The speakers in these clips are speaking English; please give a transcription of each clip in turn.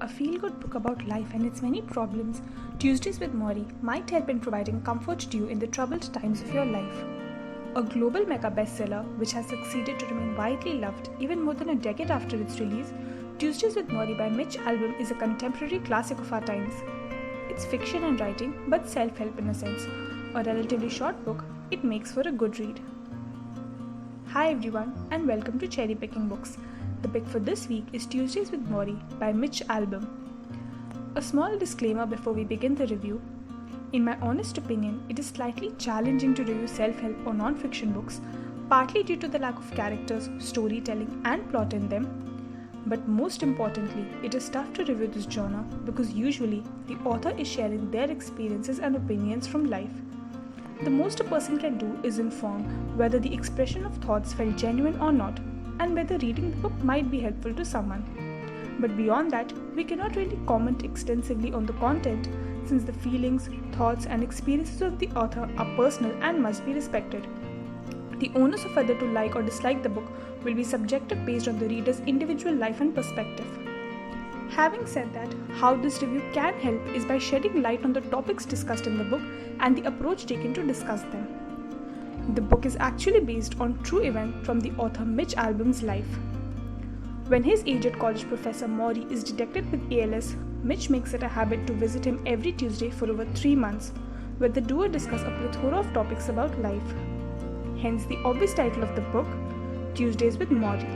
a feel-good book about life and its many problems, Tuesdays with Maury might help in providing comfort to you in the troubled times of your life. A global mega bestseller which has succeeded to remain widely loved even more than a decade after its release, Tuesdays with Maury by Mitch Albom is a contemporary classic of our times. It's fiction and writing, but self-help in a sense. A relatively short book, it makes for a good read. Hi everyone, and welcome to Cherry Picking Books. The pick for this week is Tuesdays with Maury by Mitch Albom. A small disclaimer before we begin the review. In my honest opinion, it is slightly challenging to review self-help or non-fiction books, partly due to the lack of characters, storytelling, and plot in them. But most importantly, it is tough to review this genre because usually the author is sharing their experiences and opinions from life. The most a person can do is inform whether the expression of thoughts felt genuine or not, and whether reading the book might be helpful to someone. But beyond that, we cannot really comment extensively on the content since the feelings, thoughts, and experiences of the author are personal and must be respected. The onus of whether to like or dislike the book will be subjective based on the reader's individual life and perspective. Having said that, how this review can help is by shedding light on the topics discussed in the book and the approach taken to discuss them. The book is actually based on true event from the author Mitch Albom's life. When his aged college professor Maury is detected with ALS, Mitch makes it a habit to visit him every Tuesday for over 3 months, where the duo discuss a plethora of topics about life. Hence the obvious title of the book, Tuesdays with Maury.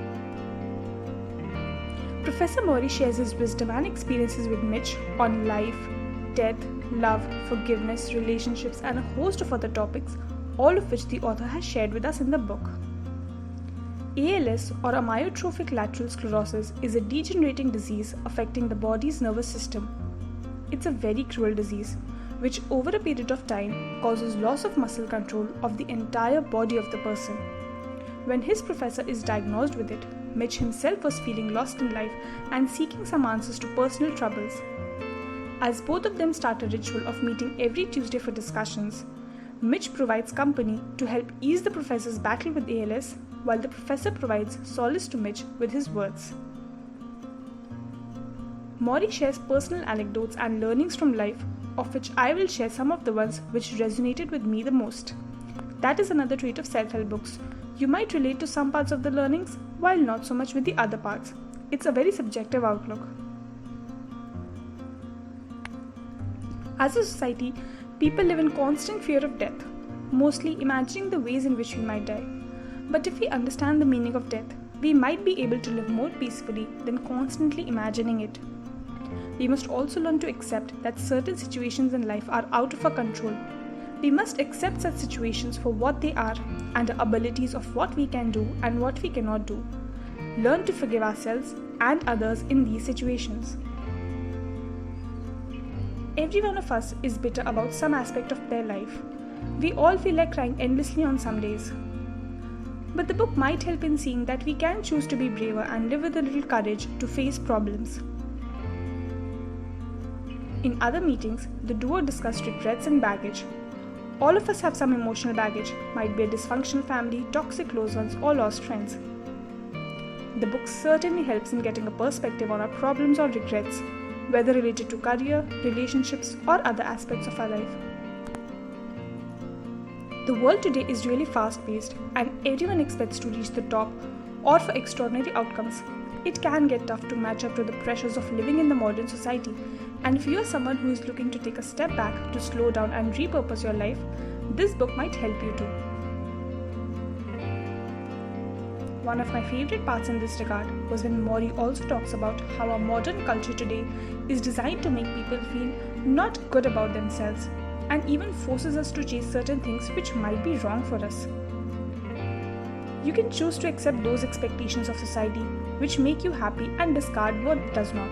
Professor Maury shares his wisdom and experiences with Mitch on life, death, love, forgiveness, relationships, and a host of other topics, all of which the author has shared with us in the book. ALS, or amyotrophic lateral sclerosis, is a degenerating disease affecting the body's nervous system. It's a very cruel disease, which over a period of time causes loss of muscle control of the entire body of the person. When his professor is diagnosed with it, Mitch himself was feeling lost in life and seeking some answers to personal troubles. As both of them start a ritual of meeting every Tuesday for discussions, Mitch provides company to help ease the professor's battle with ALS, while the professor provides solace to Mitch with his words. Maury shares personal anecdotes and learnings from life, of which I will share some of the ones which resonated with me the most. That is another trait of self-help books. You might relate to some parts of the learnings, while not so much with the other parts. It's a very subjective outlook. As a society, people live in constant fear of death, mostly imagining the ways in which we might die. But if we understand the meaning of death, we might be able to live more peacefully than constantly imagining it. We must also learn to accept that certain situations in life are out of our control. We must accept such situations for what they are and the abilities of what we can do and what we cannot do. Learn to forgive ourselves and others in these situations. Every one of us is bitter about some aspect of their life. We all feel like crying endlessly on some days. But the book might help in seeing that we can choose to be braver and live with a little courage to face problems. In other meetings, the duo discussed regrets and baggage. All of us have some emotional baggage, might be a dysfunctional family, toxic close ones, or lost friends. The book certainly helps in getting a perspective on our problems or regrets, whether related to career, relationships, or other aspects of our life. The world today is really fast-paced, and everyone expects to reach the top or for extraordinary outcomes. It can get tough to match up to the pressures of living in the modern society, and if you are someone who is looking to take a step back to slow down and repurpose your life, this book might help you too. One of my favorite parts in this regard was when Maury also talks about how our modern culture today is designed to make people feel not good about themselves and even forces us to chase certain things which might be wrong for us. You can choose to accept those expectations of society which make you happy and discard what does not.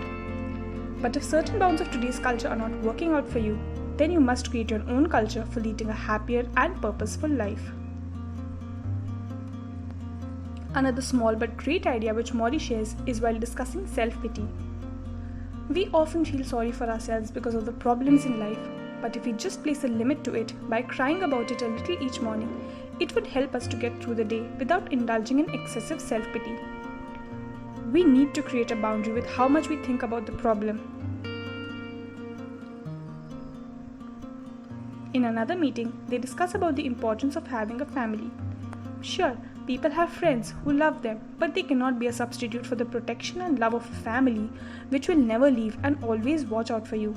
But if certain bounds of today's culture are not working out for you, then you must create your own culture for leading a happier and purposeful life. Another small but great idea which Maury shares is while discussing self-pity. We often feel sorry for ourselves because of the problems in life, but if we just place a limit to it by crying about it a little each morning, it would help us to get through the day without indulging in excessive self-pity. we need to create a boundary with how much we think about the problem. In another meeting, they discuss about the importance of having a family. Sure, people have friends who love them, but they cannot be a substitute for the protection and love of a family which will never leave and always watch out for you.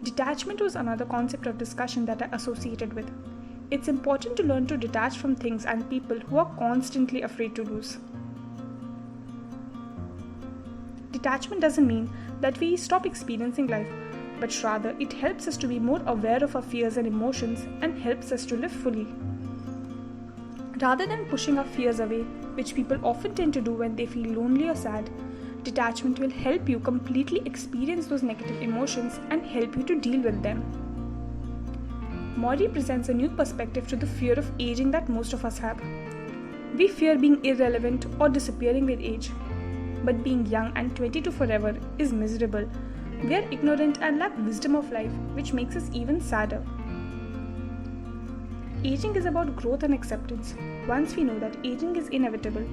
Detachment was another concept of discussion that I associated with. It's important to learn to detach from things and people who are constantly afraid to lose. Detachment doesn't mean that we stop experiencing life, but rather it helps us to be more aware of our fears and emotions and helps us to live fully. Rather than pushing our fears away, which people often tend to do when they feel lonely or sad, detachment will help you completely experience those negative emotions and help you to deal with them. Maury presents a new perspective to the fear of aging that most of us have. We fear being irrelevant or disappearing with age. But being young and 22 forever is miserable. We are ignorant and lack wisdom of life, which makes us even sadder. Aging is about growth and acceptance. Once we know that aging is inevitable,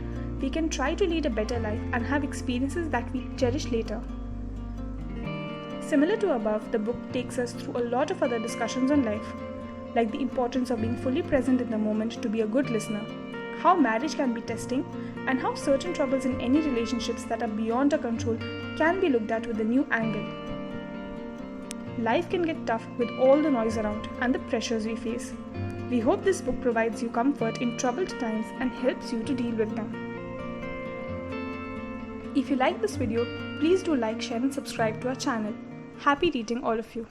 we can try to lead a better life and have experiences that we cherish later. Similar to above, the book takes us through a lot of other discussions on life, like the importance of being fully present in the moment to be a good listener, how marriage can be testing, and how certain troubles in any relationships that are beyond our control can be looked at with a new angle. Life can get tough with all the noise around and the pressures we face. We hope this book provides you comfort in troubled times and helps you to deal with them. If you like this video, please do like, share and subscribe to our channel. Happy reading all of you.